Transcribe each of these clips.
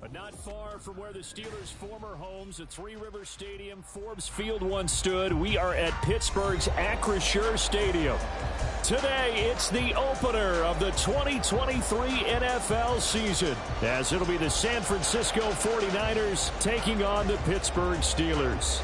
But not far from where the Steelers' former homes at Three Rivers Stadium, Forbes Field once stood, we are at Pittsburgh's Acrisure Stadium. Today, it's the opener of the 2023 NFL season, as it'll be the San Francisco 49ers taking on the Pittsburgh Steelers.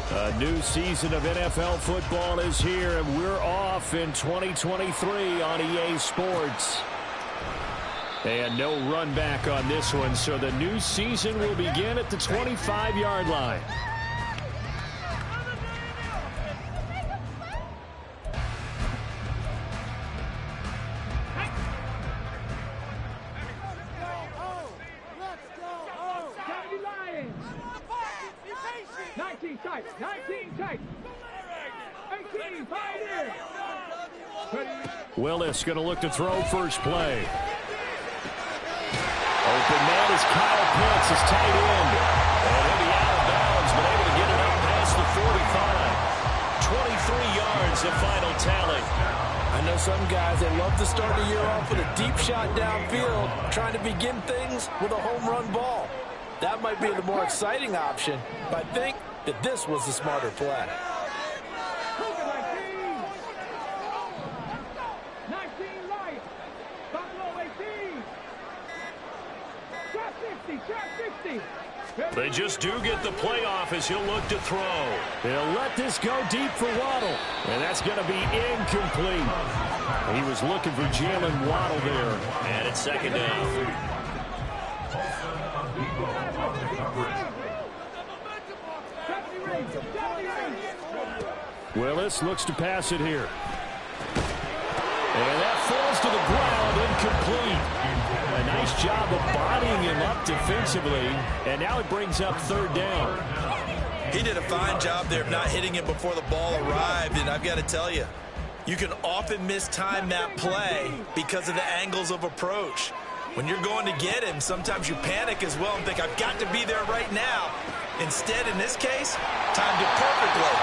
A new season of NFL football is here, and we're off in 2023 on EA Sports. And no run back on this one, so the new season will begin at the 25-yard line. Willis going to look to throw first play. Open man is Kyle Pitts, his tight end. And he'll be out of bounds, but able to get it up past the 45. 23 yards, the final tally. I know some guys that love to start the year off with a deep shot downfield, trying to begin things with a home run ball. That might be the more exciting option, but I think that this was the smarter play. They just do get the playoff as he'll look to throw. They'll let this go deep for Waddle. And that's going to be incomplete. He was looking for Jalen Waddle there. And it's second down. Willis looks to pass it here. And that falls to the ground, incomplete. A nice job of bodying him up defensively. And now it brings up third down. He did a fine job there of not hitting him before the ball arrived. And I've got to tell you, you can often mistime that play because of the angles of approach. When you're going to get him, sometimes you panic as well and think, I've got to be there right now. Instead, in this case, timed it perfectly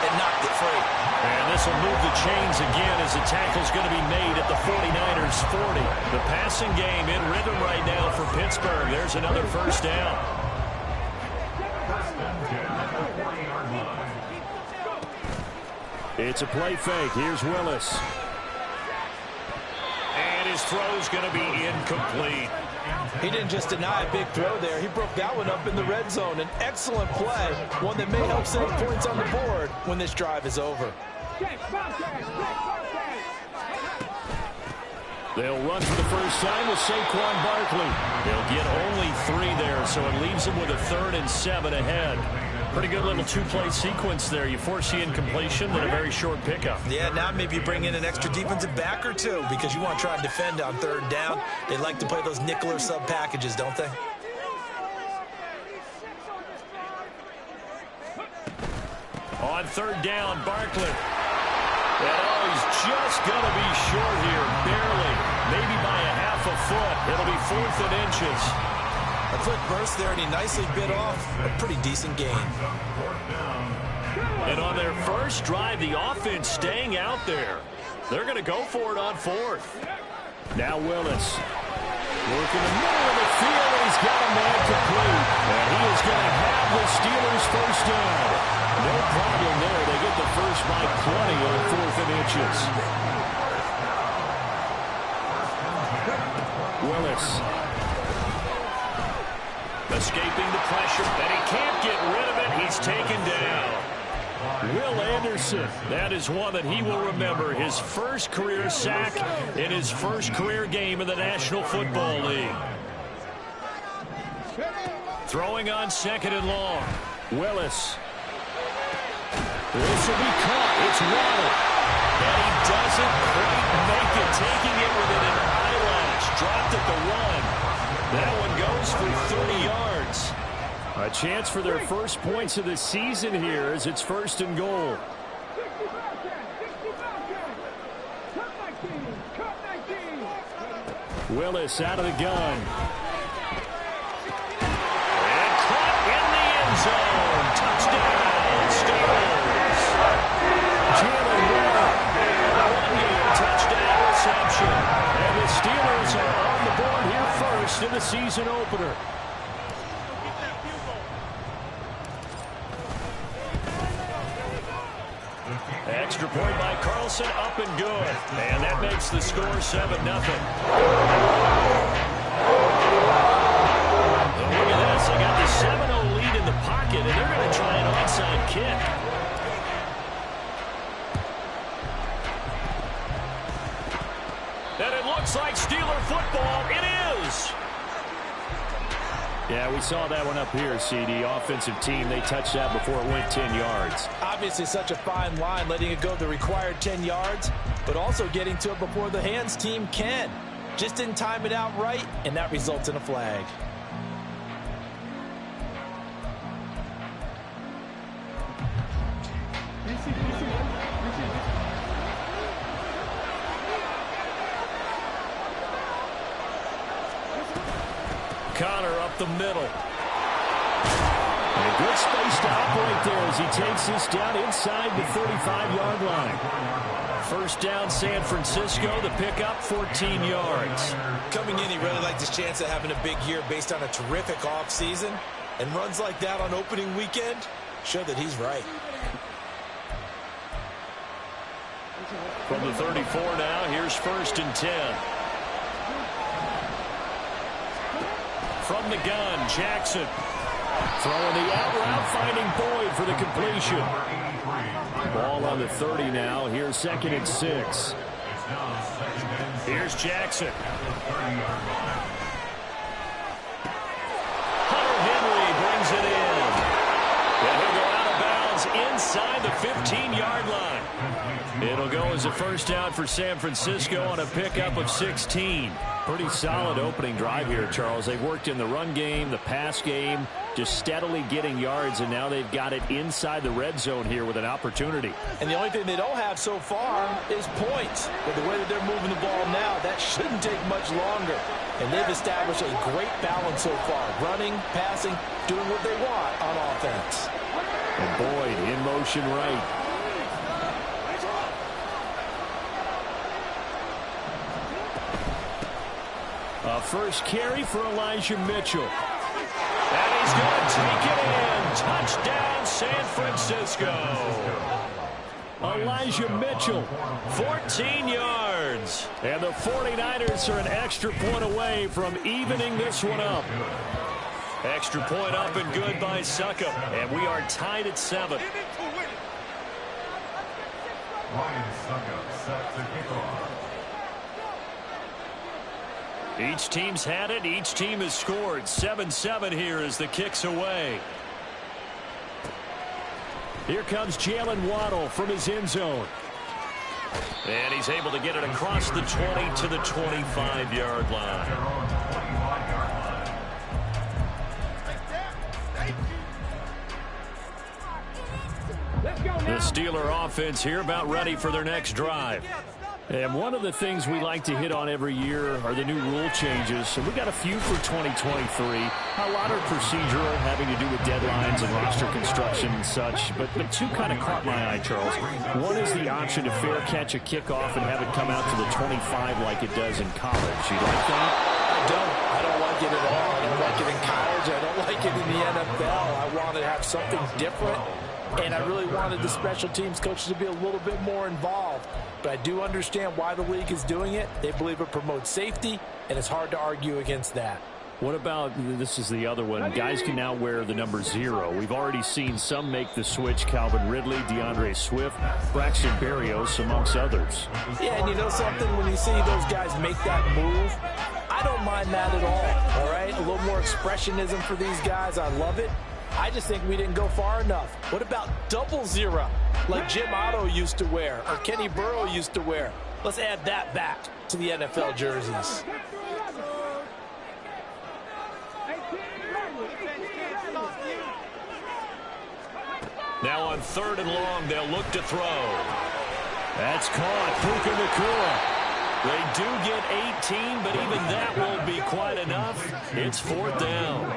and knocked it free. And this will move the chains again as the tackle's going to be made at the 49ers 40. The passing game in rhythm right now for Pittsburgh. There's another first down. It's a play fake. Here's Willis. And his throw's going to be incomplete. He didn't just deny a big throw there. He broke that one up in the red zone. An excellent play, one that may help save points on the board when this drive is over. They'll run for the first time with Saquon Barkley. They'll get only 3 there, so it leaves them with a 3rd and 7 ahead. Pretty good little two-play sequence there. You force the incompletion, then a very short pickup. Yeah, now maybe you bring in an extra defensive back or two because you want to try and defend on 3rd down. They like to play those nickel or sub packages, don't they? On 3rd down, Barkley. And oh, he's just going to be short here, barely. Maybe by a half a foot. It'll be 4th and inches. A quick burst there, and he nicely bit off a pretty decent gain. And on their first drive, the offense staying out there. They're going to go for it on fourth. Now Willis. Work in the middle of the field, and he's got a man complete. And he is going to have the Steelers first down. No problem there. They get the first by plenty on 4th and inches. Willis. Escaping the pressure, and he can't get rid of it. He's taken down. Will Anderson, that is one that he will remember. His first career sack in his first career game in the National Football League. Throwing on 2nd and long. Willis. This will be caught. It's Waddle. And he doesn't quite make it, taking it within an eyelash. Dropped at the 1. That one goes for 30 yards. A chance for their first points of the season here as it's 1st and goal. Willis out of the gun. And caught in the end zone. Touchdown, Steelers. Jalen Waddle, a 1-game touchdown reception. And the Steelers are on the board here first in the season opener. Extra point by Carlson, up and good. And that makes the score 7-0. Look at this. They got the 7-0 lead in the pocket, and they're going to try an onside kick. And it looks like Steeler football. It is. Yeah, we saw that one up here, CD. Offensive team, they touched that before it went 10 yards. Obviously such a fine line, letting it go the required 10 yards, but also getting to it before the hands team can. Just didn't time it out right, and that results in a flag. Connor up the middle. And a good space to operate there as he takes this down inside the 35-yard line. First down, San Francisco. The pickup, 14 yards. Coming in, he really liked his chance of having a big year based on a terrific offseason. And runs like that on opening weekend show that he's right. From the 34 now, here's 1st and 10. From the gun, Jackson. Throwing the out route, finding Boyd for the completion. Ball on the 30 now. Here's 2nd and 6. Here's Jackson. Hunter Henry brings it in. And he'll go out of bounds inside the 15-yard line. It'll go as a first down for San Francisco on a pickup of 16. Pretty solid opening drive here, Charles. They've worked in the run game, the pass game, just steadily getting yards, and now they've got it inside the red zone here with an opportunity. And the only thing they don't have so far is points. But the way that they're moving the ball now, that shouldn't take much longer. And they've established a great balance so far. Running, passing, doing what they want on offense. And Boyd in motion right. A first carry for Elijah Mitchell. And he's going to take it in. Touchdown, San Francisco. Elijah Mitchell, 14 yards. And the 49ers are an extra point away from evening this one up. Extra point up and good by Suckup. And we are tied at 7. Ryan Suckup set to kick off. Each team's had it. Each team has scored. 7-7 here as the kick's away. Here comes Jalen Waddle from his end zone. And he's able to get it across the 20 to the 25-yard line. The Steeler offense here about ready for their next drive. And one of the things we like to hit on every year are the new rule changes. And we got a few for 2023. A lot are procedural, having to do with deadlines and roster construction and such. But two kind of caught my eye, Charles. One is the option to fair catch a kickoff and have it come out to the 25 like it does in college. You like that? I don't like it at all. I don't like it in college. I don't like it in the NFL. I want to have something different. And I really wanted the special teams coaches to be a little bit more involved. But I do understand why the league is doing it. They believe it promotes safety, and it's hard to argue against that. What about, this is the other one, guys can now wear the number 0. We've already seen some make the switch, Calvin Ridley, DeAndre Swift, Braxton Berrios, amongst others. Yeah, and you know something? When you see those guys make that move, I don't mind that at all right? A little more expressionism for these guys. I love it. I just think we didn't go far enough. What about 00, like Jim Otto used to wear or Kenny Burrow used to wear? Let's add that back to the NFL jerseys. Now on 3rd and long, they'll look to throw. That's caught. Puka Nacua. They do get 18, but even that won't be quite enough. It's 4th down.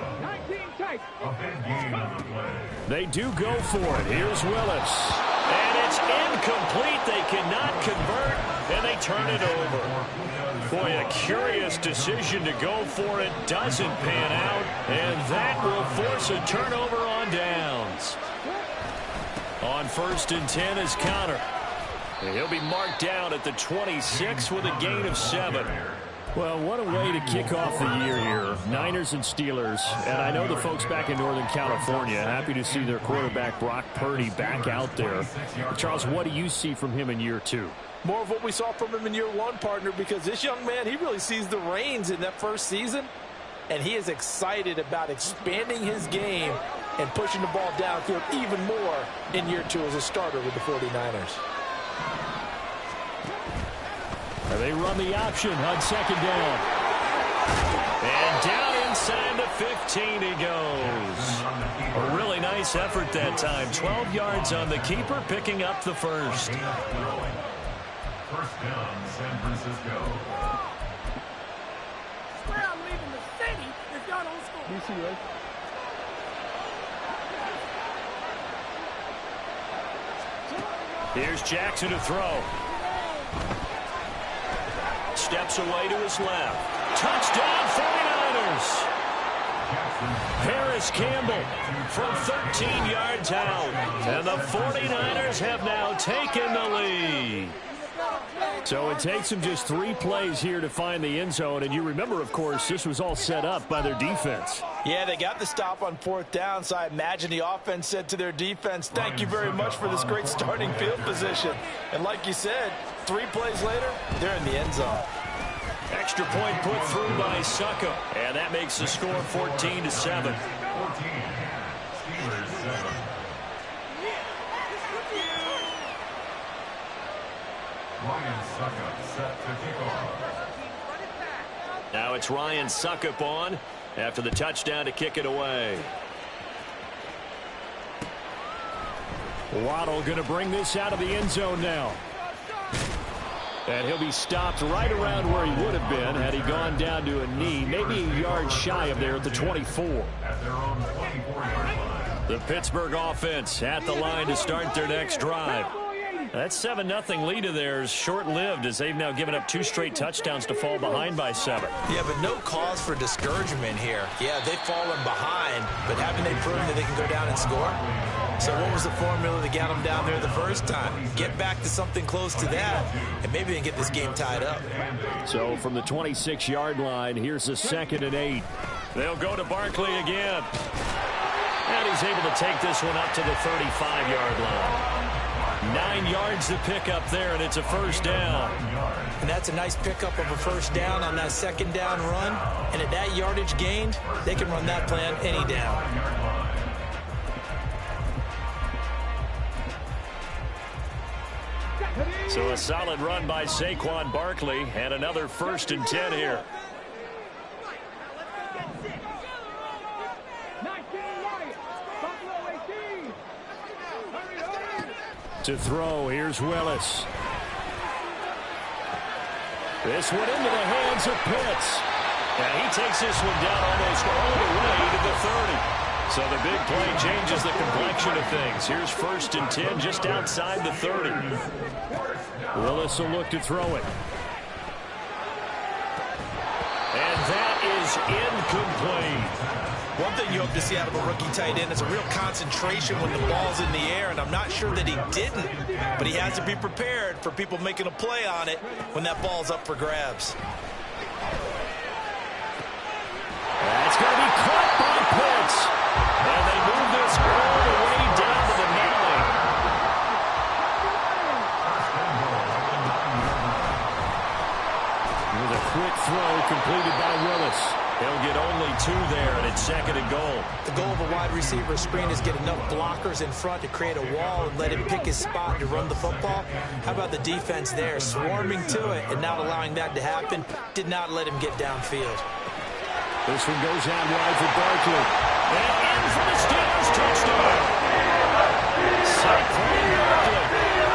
They do go for it. Here's Willis. And it's incomplete. They cannot convert, and they turn it over. Boy, a curious decision to go for it. Doesn't pan out, and that will force a turnover on downs. On 1st and 10 is Connor. He'll be marked down at the 26 with a gain of 7. Well, what a way to kick off the year here. Niners and Steelers. And I know the folks back in Northern California happy to see their quarterback Brock Purdy back out there. Charles, what do you see from him in year 2? More of what we saw from him in year 1, partner, because this young man, he really sees the reins in that first season. And he is excited about expanding his game and pushing the ball downfield even more in year 2 as a starter with the 49ers. And they run the option on 2nd down. And down inside the 15 he goes. A really nice effort that time. 12 yards on the keeper, picking up the first. 1st down, San Francisco. Swear I'm leaving the city if y'all don't score. DC, right? Here's Jackson to throw. Steps away to his left. Touchdown, 49ers. Harris Campbell from 13 yards out. And the 49ers have now taken the lead. So it takes them just 3 plays here to find the end zone. And you remember, of course, this was all set up by their defense. Yeah, they got the stop on 4th down, so I imagine the offense said to their defense, thank you very much for this great starting field position. And like you said, 3 plays later, they're in the end zone. Extra point put through by Succo. And that makes the score 14-7. 14. Steelers 7. Ryan Suckup set to kick off. Now it's Ryan Suckup on after the touchdown to kick it away. Waddle going to bring this out of the end zone now. And he'll be stopped right around where he would have been had he gone down to a knee, maybe a yard shy of there at the 24. At their own 24-yard line. The Pittsburgh offense at the line to start their next drive. That 7-0 lead of theirs short-lived as they've now given up 2 straight touchdowns to fall behind by 7. Yeah, but no cause for discouragement here. Yeah, they've fallen behind, but haven't they proven that they can go down and score? So what was the formula to get them down there the first time? Get back to something close to that, and maybe they can get this game tied up. So from the 26-yard line, here's a 2nd and 8. They'll go to Barkley again. And he's able to take this one up to the 35-yard line. 9 yards to pick up there, and it's a 1st down. And that's a nice pickup of a 1st down on that 2nd down run. And at that yardage gained, they can run that plan any down. So a solid run by Saquon Barkley, and another 1st and 10 here. To throw, here's Willis. This one into the hands of Pitts. And he takes this one down almost all the way to the 30. So the big play changes the complexion of things. Here's 1st and 10 just outside the 30. Willis will look to throw it. And that is incomplete. One thing you hope to see out of a rookie tight end is a real concentration when the ball's in the air, and I'm not sure that he didn't, but he has to be prepared for people making a play on it when that ball's up for grabs. That's going to be caught by Pitts. And they move this all the way down to the 9. With a quick throw completed by Willis. He'll get only 2 there, and it's 2nd and goal. The goal of a wide receiver screen is get enough blockers in front to create a wall and let him pick his spot to run the football. How about the defense there, swarming to it and not allowing that to happen? Did not let him get downfield. This one goes out wide for Barkley. And in for the Steelers touchdown. Saquon Barkley,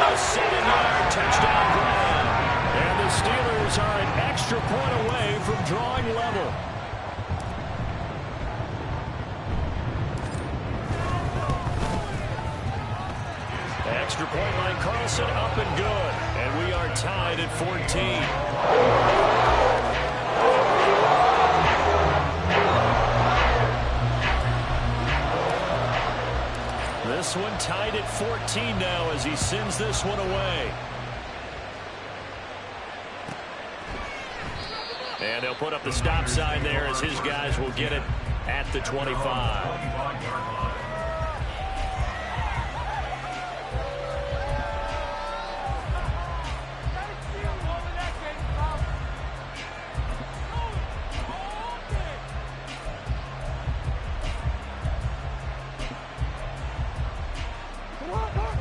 a 7-yard touchdown grab. And the Steelers are an extra point away from drawing level. Extra point line, Carlson up and good. And we are tied at 14. This one tied at 14 now as he sends this one away. And they'll put up the stop sign there as his guys will get it at the 25.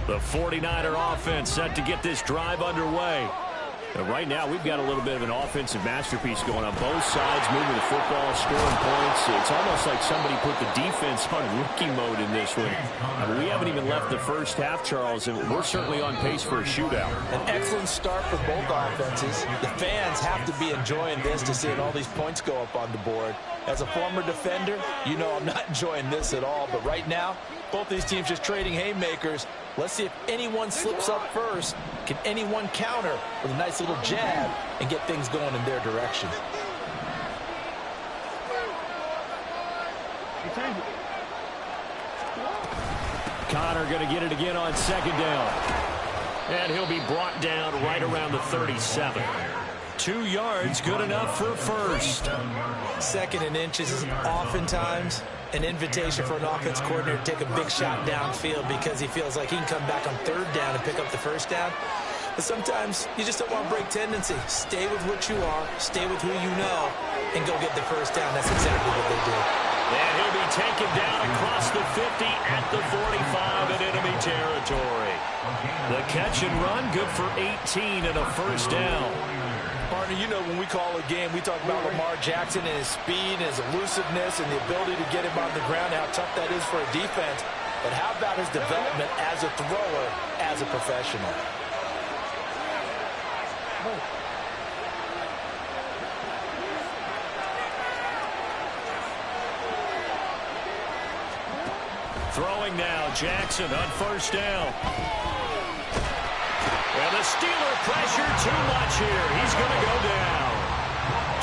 The 49er offense set to get this drive underway. And right now, we've got a little bit of an offensive masterpiece going on both sides, moving the football, scoring points. It's almost like somebody put the defense on rookie mode in this one. I mean, we haven't even left the first half, Charles, and we're certainly on pace for a shootout. An excellent start for both offenses. The fans have to be enjoying this to see all these points go up on the board. As a former defender, you know I'm not enjoying this at all. But right now, both these teams just trading haymakers. Let's see if anyone slips up first. Can anyone counter with a nice little jab and get things going in their direction? Connor going to get it again on 2nd down. And he'll be brought down right around the 37. 2 yards, good enough for 1st. 2nd and inches is oftentimes an invitation for an offense coordinator to take a big shot downfield because he feels like he can come back on 3rd down and pick up the 1st down. But sometimes you just don't want to break tendency. Stay with what you are, stay with who you know, and go get the 1st down. That's exactly what they did. And he'll be taken down across the 50 at the 45 in enemy territory. The catch and run, good for 18 and a 1st down. Partner, you know when we call a game, we talk about Lamar Jackson and his speed and his elusiveness and the ability to get him on the ground, how tough that is for a defense. But how about his development as a thrower, as a professional? Throwing now, Jackson on 1st down. And the Steeler pressure too much here. He's going to go down.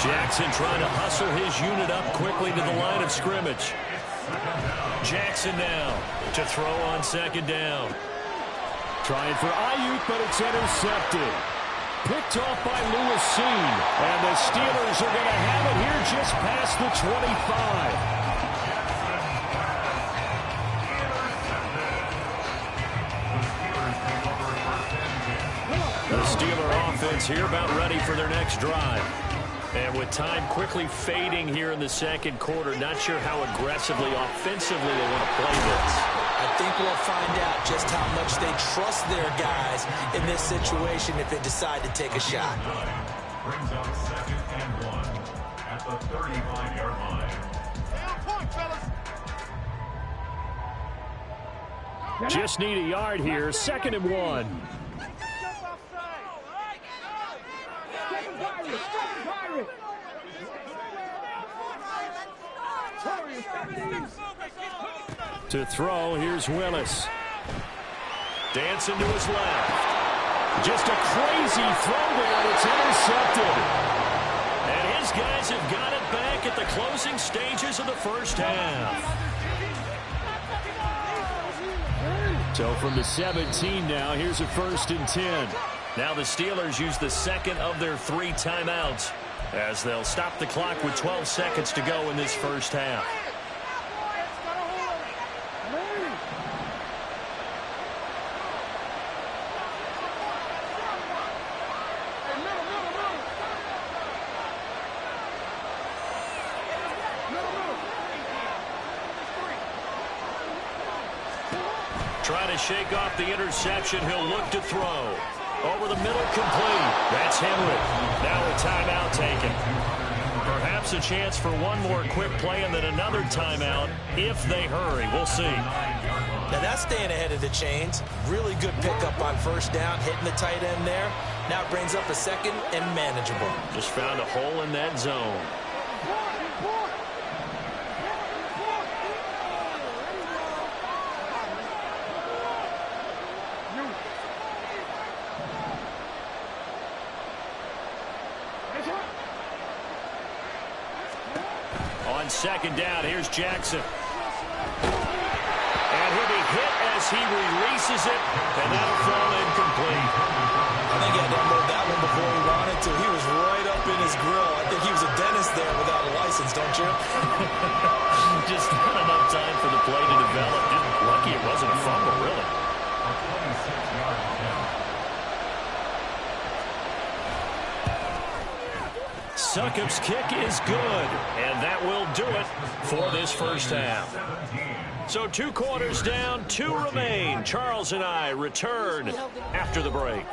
Jackson trying to hustle his unit up quickly to the line of scrimmage. Jackson now to throw on 2nd down. Trying for Ayuk, but it's intercepted. Picked off by Lewis Seen. And the Steelers are going to have it here just past the 25. The Steeler offense here about ready for their next drive. And with time quickly fading here in the 2nd quarter, not sure how aggressively, offensively they want to play this. I think we'll find out just how much they trust their guys in this situation if they decide to take a shot. Brings up 2nd and 1 at the 35-yard line. Stay on point, fellas. Just need a yard here, 2nd and 1. To throw, here's Willis. Dancing to his left. Just a crazy throw there. It's intercepted. And his guys have got it back at the closing stages of the first half. So from the 17 now, here's a 1st and 10. Now the Steelers use the second of their 3 timeouts as they'll stop the clock with 12 seconds to go in this first half. Trying to shake off the interception. He'll look to throw. Over the middle, complete. That's Henry. Now a timeout taken. Perhaps a chance for one more quick play and then another timeout if they hurry. We'll see. Now that's staying ahead of the chains. Really good pickup on first down, hitting the tight end there. Now it brings up a second and manageable. Just found a hole in that zone. On second down, here's Jackson. And he'll be hit as he releases it, and that'll fall incomplete. I think he had to unload that one before he wanted to. He was right up in his grill. I think he was a dentist there without a license, don't you? Just not enough time for the play to develop. Just lucky it wasn't a fumble, really. Succop's kick is good, and that will do it for this first half. So 2 quarters down, 2 remain. Charles and I return after the break.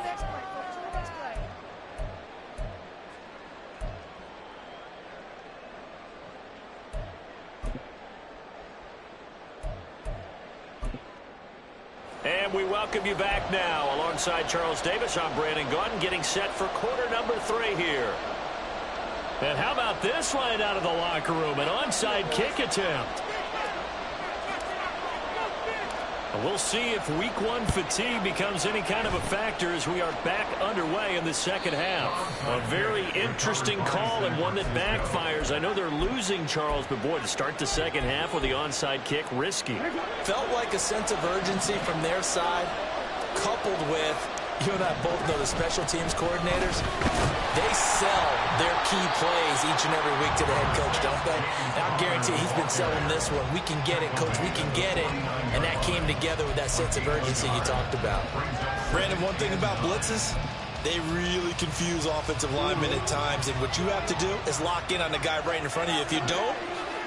And we welcome you back now. Alongside Charles Davis, I'm Brandon Gaudin, getting set for quarter number 3 here. And how about this right out of the locker room? An onside kick attempt. And we'll see if week 1 fatigue becomes any kind of a factor as we are back underway in the second half. A very interesting call and one that backfires. I know they're losing, Charles, but boy, to start the second half with the onside kick, risky. Felt like a sense of urgency from their side, coupled with, you and I both know the special teams coordinators, they sell their key plays each and every week to the head coach, don't they? And I guarantee he's been selling this one. We can get it, coach, we can get it. And that came together with that sense of urgency you talked about. Brandon, one thing about blitzes, they really confuse offensive linemen at times. And what you have to do is lock in on the guy right in front of you. If you don't,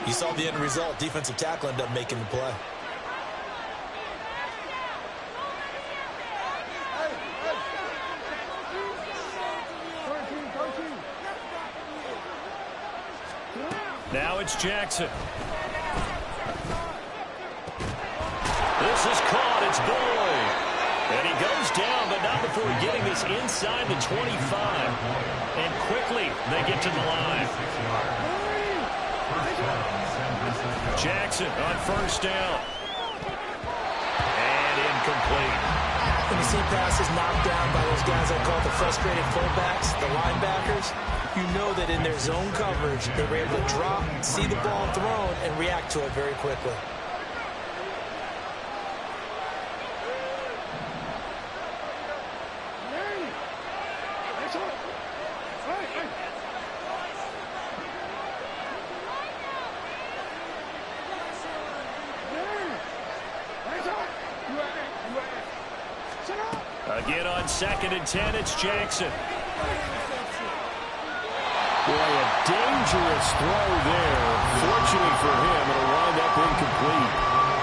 you saw the end result. Defensive tackle ended up making the play. Now it's Jackson. This is caught. It's Boyd. And he goes down, but not before getting this inside the 25. And quickly, they get to the line. Jackson on first down. And incomplete. When you see passes knocked down by those guys I call the frustrated fullbacks, the linebackers, you know that in their zone coverage, they were able to drop, see the ball thrown, and react to it very quickly. Again on 2nd and 10, it's Jackson. Boy, a dangerous throw there. Fortunately for him, it'll wind up incomplete.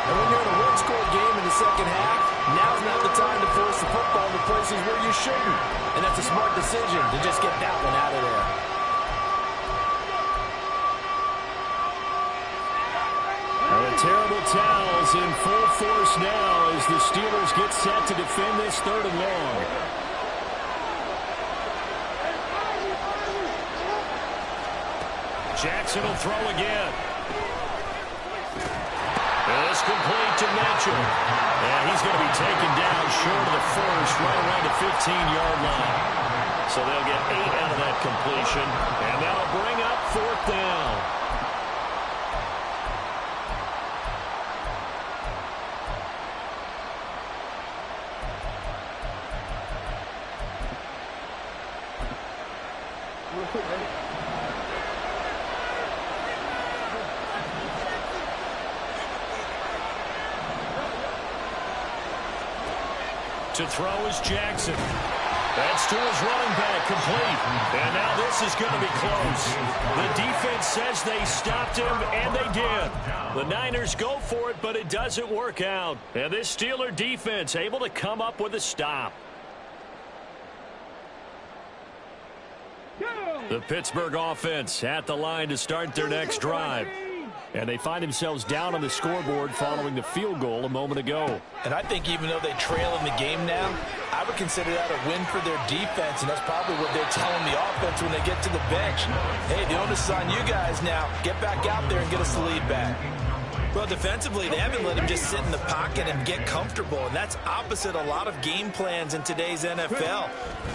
And when you're in a one-score game in the second half, now's not the time to force the football to places where you shouldn't. And that's a smart decision to just get that one out of there. The terrible towels in full force now as the Steelers get set to defend this 3rd and long. Jackson will throw again. And Pass complete to Mitchell. And he's going to be taken down short of the first, right around the 15-yard line. So they'll get 8 out of that completion, and that'll bring up 4th down. To throw is Jackson. That's to his running back, complete. And now this is going to be close. The defense says they stopped him, and they did. The Niners go for it, but it doesn't work out. And this Steeler defense able to come up with a stop. The Pittsburgh offense at the line to start their next drive. And they find themselves down on the scoreboard following the field goal a moment ago. And I think even though they trail in the game now, I would consider that a win for their defense, and that's probably what they're telling the offense when they get to the bench. Hey, the onus is on you guys now. Get back out there and get us the lead back. Well, defensively, they haven't let him just sit in the pocket and get comfortable, and that's opposite a lot of game plans in today's NFL.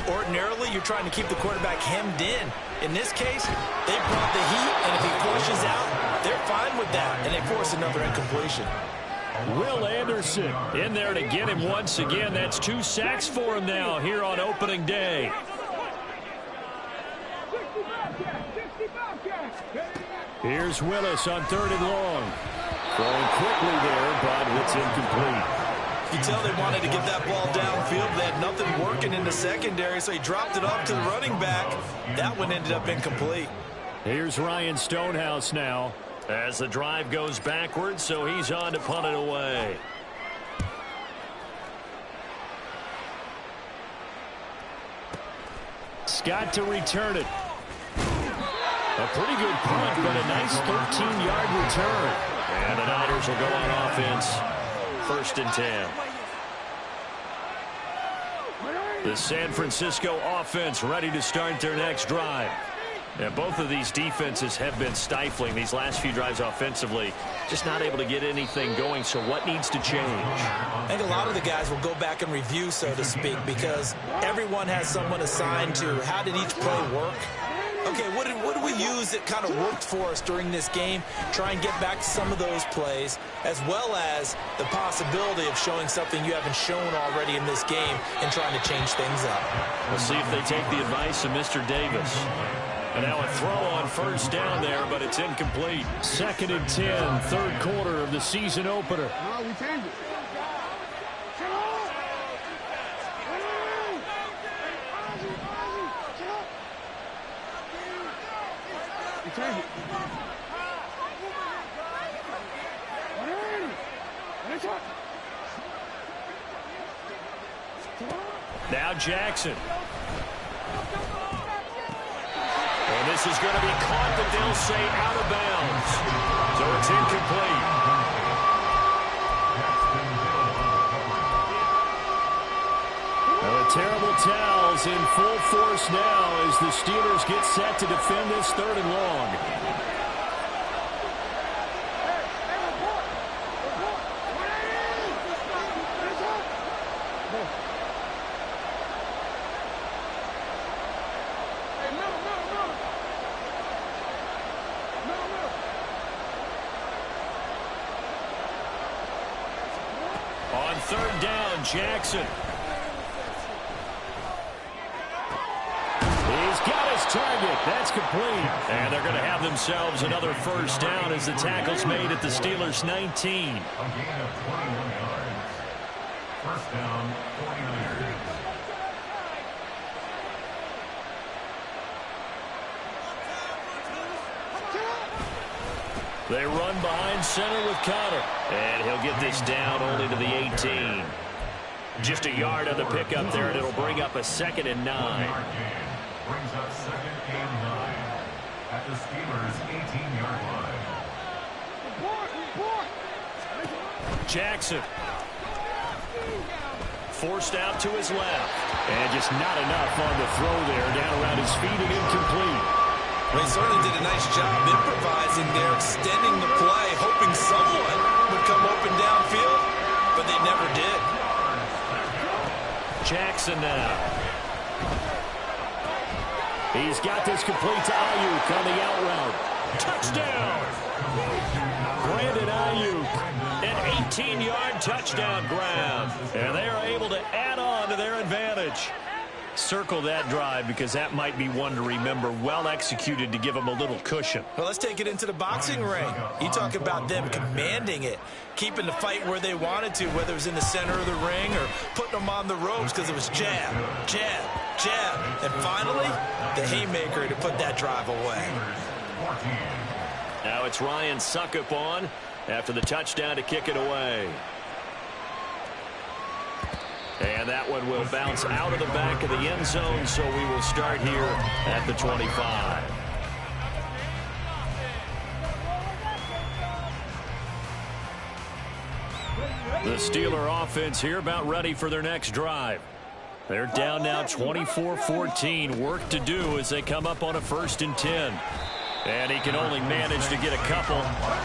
Ordinarily, you're trying to keep the quarterback hemmed in. In this case, they brought the heat, and if he pushes out, they're fine with that, and they force another incompletion. Will Anderson in there to get him once again. That's 2 sacks for him now here on opening day. Here's Willis on 3rd and long. Throwing quickly there, but it's incomplete. You can tell they wanted to get that ball downfield. They had nothing working in the secondary, so he dropped it off to the running back. That one ended up incomplete. Here's Ryan Stonehouse now as the drive goes backwards, so he's on to punt it away. Scott to return it. A pretty good punt, but a nice 13-yard return. And the Niners will go on offense. 1st and 10. The San Francisco offense ready to start their next drive. And both of these defenses have been stifling these last few drives offensively. Just not able to get anything going, so what needs to change? I think a lot of the guys will go back and review, so to speak, because everyone has someone assigned to how did each play work. Okay, what did we use that kind of worked for us during this game? Try and get back to some of those plays, as well as the possibility of showing something you haven't shown already in this game and trying to change things up. We'll see if they take the advice of Mr. Davis. And now a throw on 1st down there, but it's incomplete. 2nd and 10, 3rd quarter of the season opener. No, we changed it. Now Jackson. And this is going to be caught, but they'll say out of bounds. So it's incomplete. Now the terrible towels in full force now as the Steelers get set to defend this 3rd and long. On 3rd down, Jackson. He's got his target. That's complete. And they're going to have themselves another 1st down as the tackle's made at the Steelers' 19. A gain of 21 yards. 1st down, 49ers. They run behind center with Connor. And he'll get this down only to the 18. Just a yard on the pickup there, and it'll bring up a 2nd and 9. Brings up 2nd and 9 at the Steelers' 18-yard line. Jackson. Forced out to his left. And just not enough on the throw there. Down around his feet and incomplete. Well, he certainly did a nice job improvising there, extending the play, hoping someone would come open downfield, but they never did. Jackson now. He's got this complete to Ayuk on the out route. Touchdown! Brandon Ayuk, an 18-yard touchdown grab. And they are able to add on to their advantage. Circle that drive because that might be one to remember. Well executed to give them a little cushion. Well, let's take it into the boxing ring. You talk about them commanding it, keeping the fight where they wanted to, whether it was in the center of the ring or putting them on the ropes because it was jab, jab, jab. And finally, the haymaker to put that drive away. Now it's Ryan Suckup on after the touchdown to kick it away. And that one will bounce out of the back of the end zone, so we will start here at the 25. The Steeler offense here about ready for their next drive. They're down now 24-14. Work to do as they come up on a 1st and 10. And he can only manage to get a couple.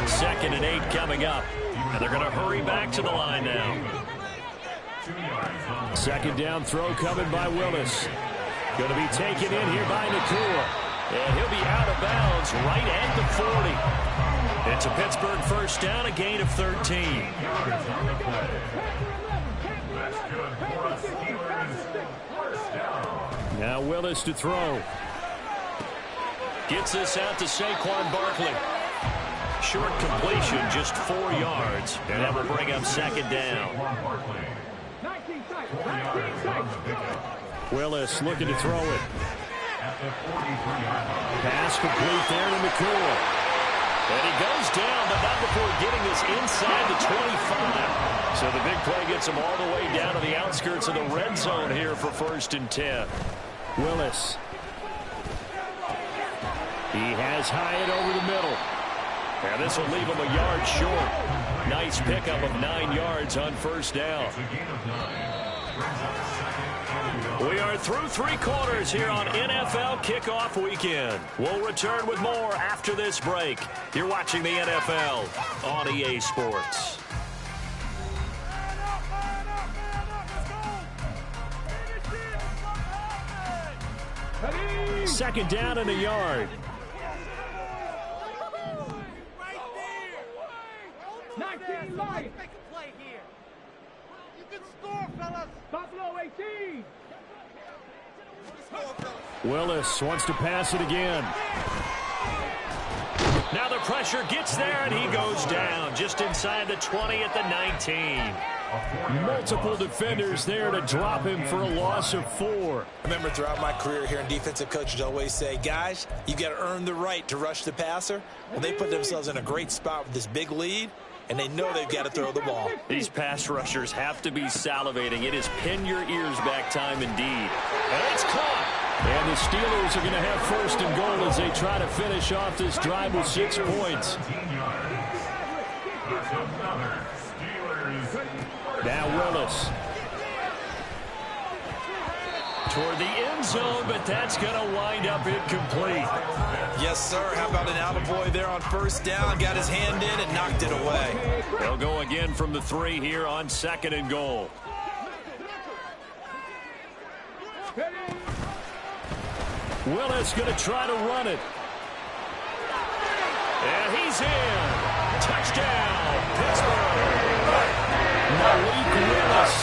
2nd and 8 coming up. And they're going to hurry back to the line now. 2nd down throw coming by Willis. Going to be taken in here by Nakua. And he'll be out of bounds right at the 40. It's a Pittsburgh 1st down, a gain of 13. Now Willis to throw. Gets this out to Saquon Barkley. Short completion, just 4 yards. And that will bring up 2nd down. Willis looking to throw it. Pass complete there to Nakua. And he goes down, but not before getting this inside the 25. So the big play gets him all the way down to the outskirts of the red zone here for 1st and 10. Willis. He has Hyatt over the middle. And this will leave him a yard short. Nice pickup of 9 yards on 1st down. We are through 3 quarters here on NFL Kickoff Weekend. We'll return with more after this break. You're watching the NFL on EA Sports. Second down and a yard. Make a play here. You can score, fellas. Buffalo 18. Willis wants to pass it again. Now the pressure gets there, and he goes down just inside the 20 at the 19. Multiple defenders there to drop him for a loss of 4. I remember throughout my career hearing defensive coaches always say, guys, you got to earn the right to rush the passer. Well, they put themselves in a great spot with this big lead, and they know they've got to throw the ball. These pass rushers have to be salivating. It is pin your ears back time indeed. And it's caught. And the Steelers are going to have 1st and goal as they try to finish off this drive with 6 points. Now Willis. Toward the end zone, but that's going to wind up incomplete. Yes, sir. How about an attaboy there on 1st down? Got his hand in and knocked it away. They'll go again from the 3 here on 2nd and goal. Willis going to try to run it. And he's in. Touchdown, Pittsburgh. MALIK Willis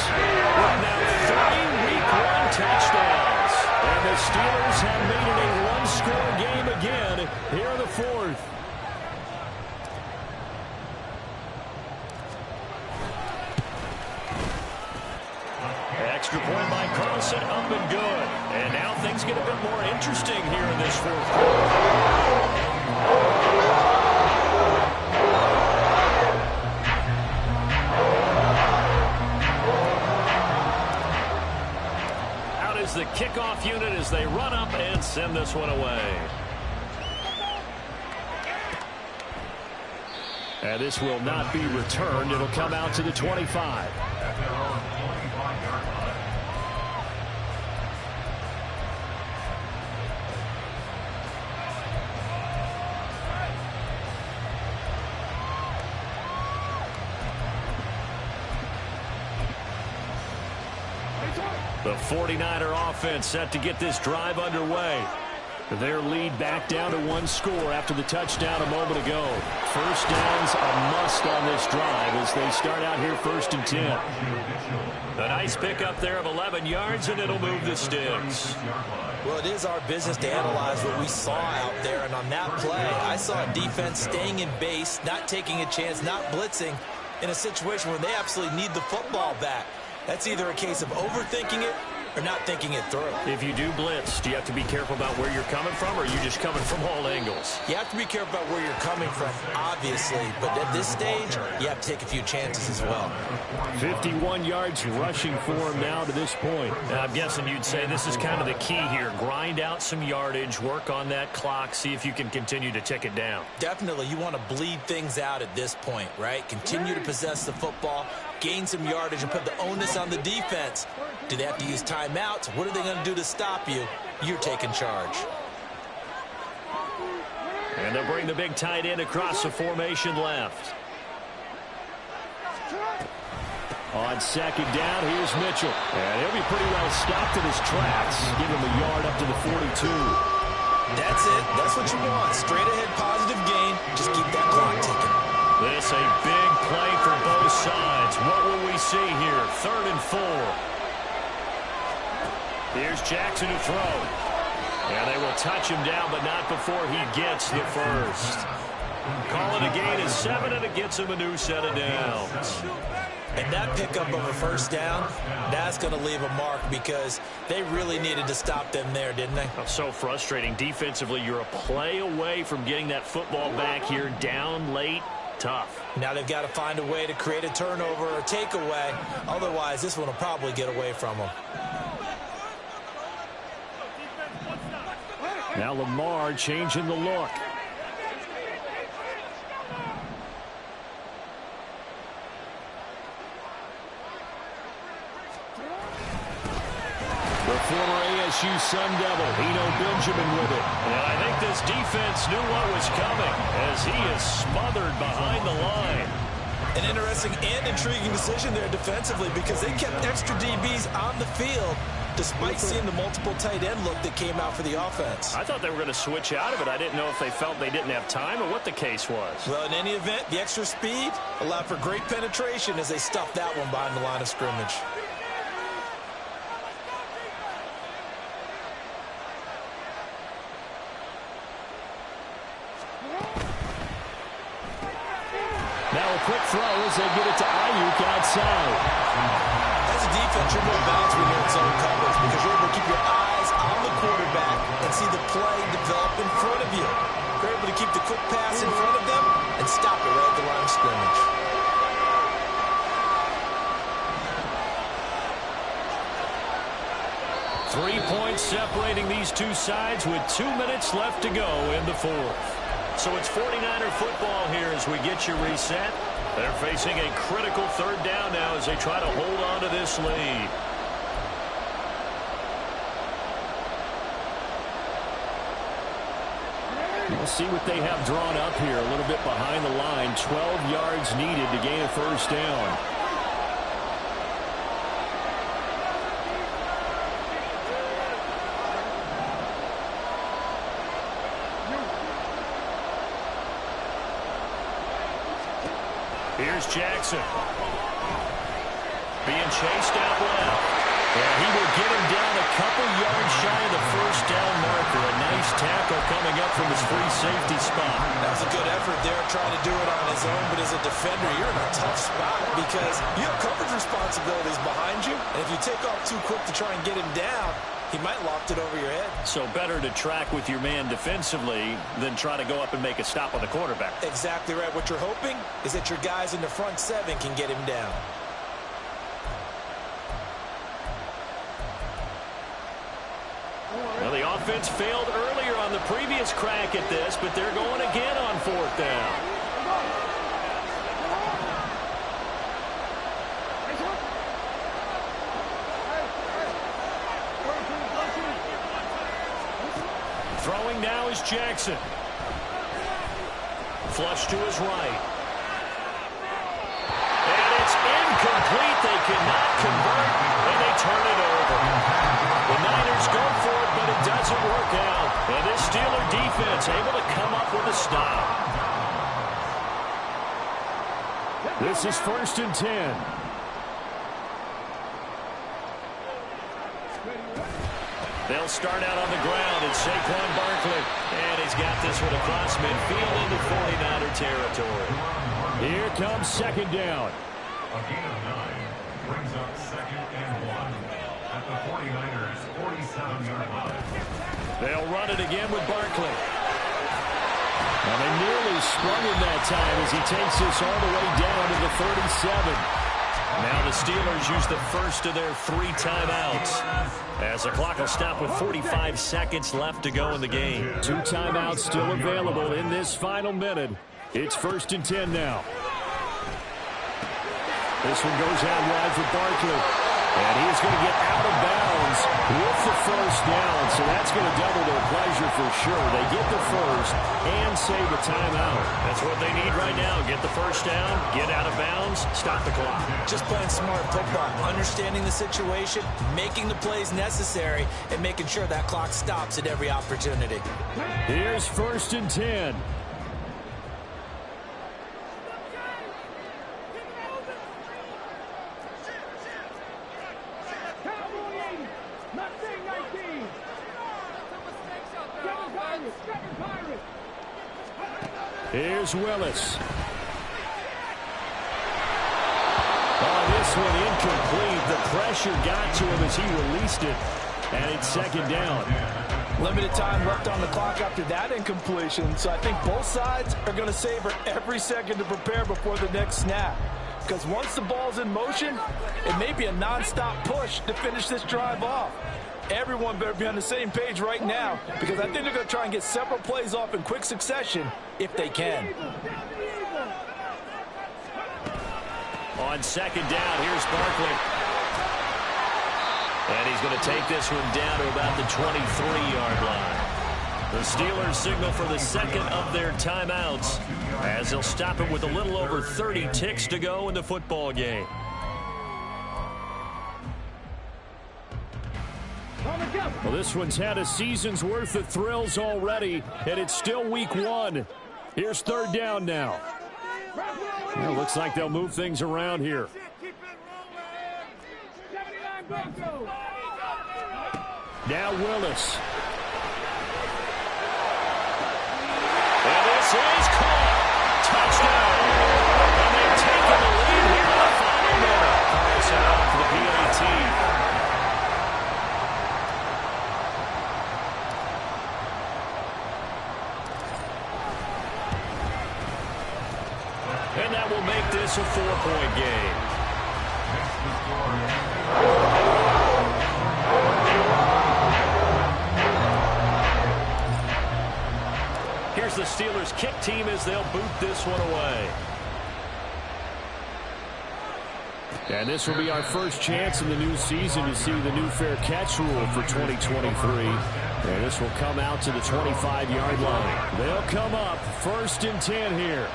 with now 3 Week 1 touchdowns. And the Steelers have made it a one-score game again here in the 4th. Extra point by Carlson, up and good. And now things get a bit more interesting here in this 4th quarter. Out is the kickoff unit as they run up and send this one away. And this will not be returned. It'll come out to the 25. The 49er offense set to get this drive underway. Their lead back down to one score after the touchdown a moment ago. First down's a must on this drive as they start out here 1st and 10. A nice pickup there of 11 yards, and it'll move the sticks. Well, it is our business to analyze what we saw out there, and on that play, I saw a defense staying in base, not taking a chance, not blitzing, in a situation where they absolutely need the football back. That's either a case of overthinking it or not thinking it through. If you do blitz, do you have to be careful about where you're coming from, or are you just coming from all angles? You have to be careful about where you're coming from, obviously, but at this stage, you have to take a few chances as well. 51 yards rushing for him now to this point. I'm guessing you'd say this is kind of the key here. Grind out some yardage, work on that clock, see if you can continue to tick it down. Definitely, you want to bleed things out at this point, right? Continue to possess the football, gain some yardage, and put the onus on the defense. Do they have to use timeouts? What are they going to do to stop you? You're taking charge. And they'll bring the big tight end across the formation left. On 2nd down, here's Mitchell. And he'll be pretty well stopped in his tracks. Give him a yard up to the 42. That's it. That's what you want. Straight ahead positive gain. Just keep that clock ticking. This a big play for both sides. What will we see here? 3rd and 4. Here's Jackson to throw. And they will touch him down, but not before he gets the first. Calling a gain of 7, and it gets him a new set of downs. And that pickup of a first down, that's going to leave a mark because they really needed to stop them there, didn't they? So frustrating. Defensively, you're a play away from getting that football back here. Down late, tough. Now they've got to find a way to create a turnover or takeaway. Otherwise, this one will probably get away from them. Now Lamar changing the look. The former ASU Sun Devil, Eno Benjamin with it. And I think this defense knew what was coming as he is smothered behind the line. An interesting and intriguing decision there defensively because they kept extra DBs on the field despite seeing the multiple tight end look that came out for the offense. I thought they were going to switch out of it. I didn't know if they felt they didn't have time or what the case was. Well, in any event, the extra speed allowed for great penetration as they stuffed that one behind the line of scrimmage. Now a quick throw as they get it to Ayuk outside. As a defense, you're more balanced when you're in zone coverage because you're able to keep your eyes on the quarterback and see the play develop in front of you. You're able to keep the quick pass in front of them and stop it right at the line of scrimmage. Three points separating these two sides with 2 minutes left to go in the 4th. So it's 49er football here as we get you reset. They're facing a critical 3rd down now as they try to hold on to this lead. We'll see what they have drawn up here a little bit behind the line. 12 yards needed to gain a 1st down. Here's Jackson. Being chased out left. And he will get him down a couple yards shy of the 1st down marker. A nice tackle coming up from his free safety spot. That was a good effort there trying to do it on his own, but as a defender, you're in a tough spot because you have coverage responsibilities behind you, and if you take off too quick to try and get him down, he might loft it over your head. So better to track with your man defensively than try to go up and make a stop on the quarterback. Exactly right. What you're hoping is that your guys in the front 7 can get him down. Well, the offense failed earlier on the previous crack at this, but they're going again on 4th down. Throwing now is Jackson. Flush to his right. And it's incomplete. They cannot convert, and they turn it over. This is 1st and 10. They'll start out on the ground. It's Saquon Barkley. And he's got this one across midfield into 49er territory. Here comes 2nd down. A gain of 9 brings up 2nd and 1 at the 49ers 47-yard line. They'll run it again with Barkley. Well, they nearly sprung him that time as he takes this all the way down to the 37. Now the Steelers use the first of their 3 timeouts, as the clock will stop with 45 seconds left to go in the game. 2 timeouts still available in this final minute. It's 1st and 10 now. This one goes out wide for Barkley. And he is going to get out of bounds with the 1st down. So that's going to double their pleasure for sure. They get the 1st and save a timeout. That's what they need right now. Get the 1st down, get out of bounds, stop the clock. Just playing smart football, understanding the situation, making the plays necessary, and making sure that clock stops at every opportunity. Here's 1st and 10. Here's Willis. Oh, this one incomplete. The pressure got to him as he released it. And it's 2nd down. Limited time left on the clock after that incompletion, so I think both sides are going to savor every second to prepare before the next snap. Because once the ball's in motion, it may be a non-stop push to finish this drive off. Everyone better be on the same page right now, because I think they're going to try and get several plays off in quick succession if they can. On 2nd down, here's Barkley. And he's going to take this one down to about the 23-yard line. The Steelers signal for the 2nd of their timeouts, as they'll stop it with a little over 30 ticks to go in the football game. Well, this one's had a season's worth of thrills already, and it's still week 1. Here's 3rd down now. Well, looks like they'll move things around here. Now Willis. And this is caught. Touchdown. And they've taken the lead here in the final minute. Carlson off the PAT. And that will make this a 4-point game. Here's the Steelers kick team as they'll boot this one away. And this will be our first chance in the new season to see the new fair catch rule for 2023. And this will come out to the 25-yard line. They'll come up 1st and 10 here.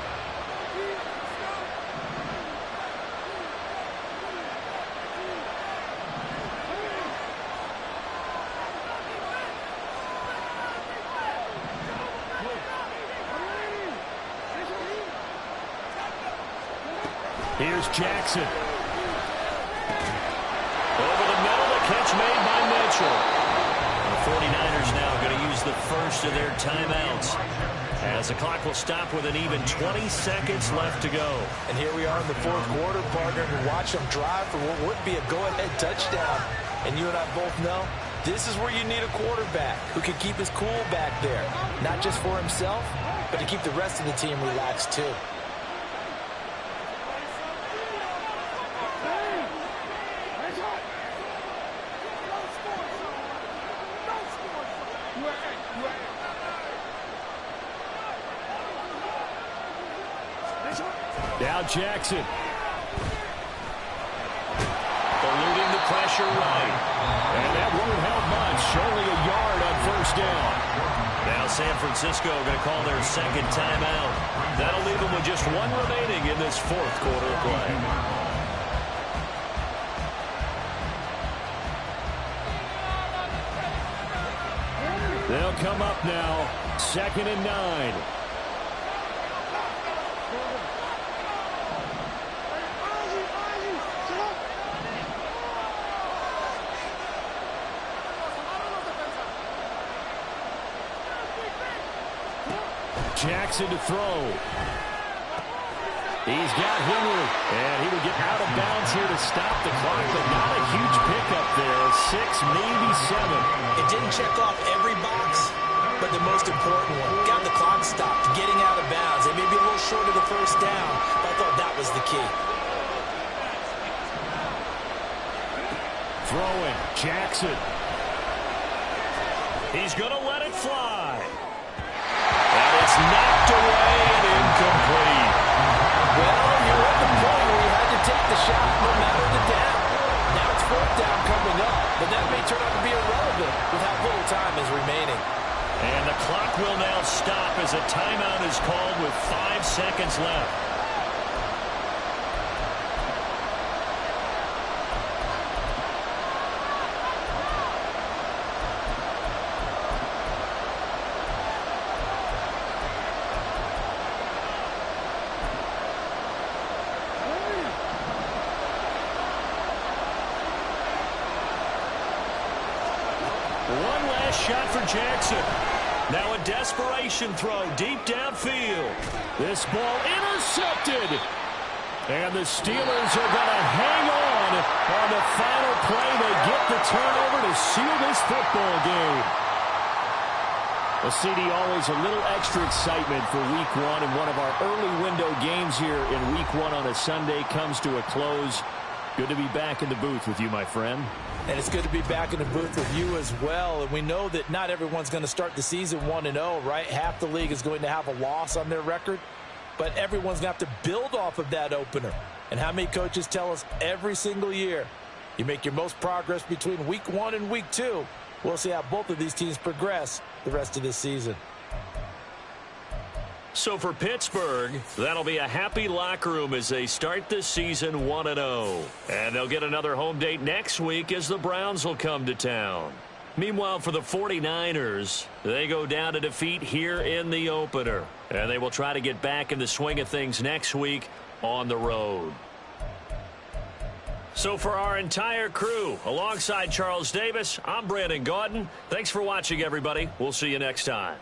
Here's Jackson. Over the middle, the catch made by Mitchell. The 49ers now going to use the first of their timeouts, as the clock will stop with an even 20 seconds left to go. And here we are in the 4th quarter, partner, and watch them drive for what would be a go-ahead touchdown. And you and I both know this is where you need a quarterback who can keep his cool back there, not just for himself, but to keep the rest of the team relaxed too. Now Jackson. Eluding the pressure right. And that won't help much. Only a yard on 1st down. Now San Francisco going to call their 2nd timeout. That'll leave them with just 1 remaining in this 4th quarter of play. They'll come up now, 2nd and 9. Jackson to throw. He's got Henry, and he will get out of bounds here to stop the clock, but not a huge pickup there. 6, maybe 7. It didn't check off every box, but the most important one. Got the clock stopped, getting out of bounds. They may be a little short of the first down, but I thought that was the key. Throwing, Jackson. He's going to let it fly. And it's knocked away and incomplete. Well, you're at the point where you had to take the shot no matter the down. Now it's 4th down coming up, but that may turn out to be irrelevant with how little time is remaining. And the clock will now stop as a timeout is called with 5 seconds left. One last shot for Jackson. Now a desperation throw deep downfield. This ball intercepted. And the Steelers are going to hang on the final play. They get the turnover to seal this football game. Well, CD, always a little extra excitement for Week 1, and one of our early window games here in Week 1 on a Sunday comes to a close. Good to be back in the booth with you, my friend. And it's good to be back in the booth with you as well. And we know that not everyone's going to start the season 1-0, right? Half the league is going to have a loss on their record. But everyone's going to have to build off of that opener. And how many coaches tell us every single year, you make your most progress between Week 1 and Week 2. We'll see how both of these teams progress the rest of this season. So for Pittsburgh, that'll be a happy locker room as they start this season 1-0. And they'll get another home date next week as the Browns will come to town. Meanwhile, for the 49ers, they go down to defeat here in the opener. And they will try to get back in the swing of things next week on the road. So for our entire crew, alongside Charles Davis, I'm Brandon Gaudin. Thanks for watching, everybody. We'll see you next time.